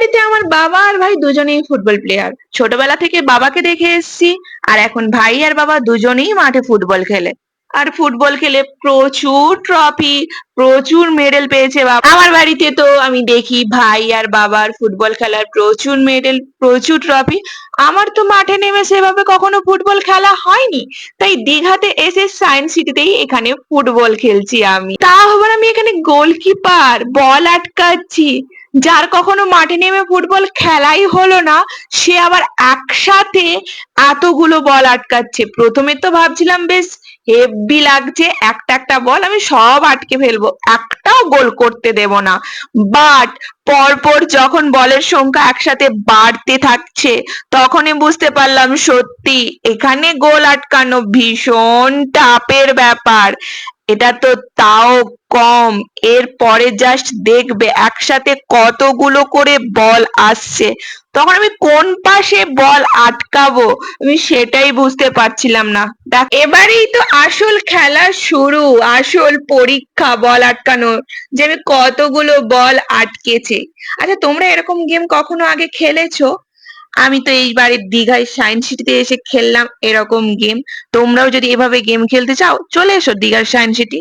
বাড়িতে আমার বাবা আর ভাই দুজনেই ফুটবল প্লেয়ার। ছোটবেলা থেকে বাবাকে দেখে এসেছি, আর এখন ভাই আর বাবা দুজনেই মাঠে ফুটবল খেলে। আর ফুটবল খেলে প্রচুর ট্রফি, প্রচুর মেডেল পেয়েছে বাবা। আমার বাড়িতে তো আমি দেখি ভাই আর বাবার ফুটবল খেলার প্রচুর মেডেল, প্রচুর ট্রফি। আমার তো মাঠে নেমে সেভাবে কখনো ফুটবল খেলা হয়নি, তাই দীঘাতে এসে সায়েন্স সিটিতেই এখানে ফুটবল খেলছি আমি। তাও আবার আমি এখানে গোলকিপার, বল আটকাচ্ছি। যার কখনো মাঠে নেমে ফুটবল খেলাই হলো না, সে আবার একসাথে এতগুলো বল আটকাচ্ছে। প্রথমে তো ভাবছিলাম বেশ হেব্বি লাগছে, একটা একটা বল আমি সব আটকে ফেলবো, একটাও গোল করতে দেব না। বাট পরপর যখন বলের সংখ্যা একসাথে বাড়তে থাকছে, তখনই বুঝতে পারলাম সত্যি এখানে গোল আটকানো ভীষণ টাফের ব্যাপার। এটা তো তাও কম, এর পরে জাস্ট দেখবে একসাথে কতগুলো করে বল আসছে, তখন আমি কোন পাশে বল আটকাবো আমি সেটাই বুঝতে পারছিলাম না। দেখ, এবারেই তো আসল খেলা শুরু, আসল পরীক্ষা বল আটকানোর, যে আমি কতগুলো বল আটকেছে। আচ্ছা, তোমরা এরকম গেম কখনো আগে খেলেছো? আমি তো এইবারে দীঘায় সায়েন্স সিটিতে এসে খেললাম এরকম গেম। তোমরাও যদি এভাবে গেম খেলতে চাও, চলে এসো দীঘার সায়েন্স সিটি।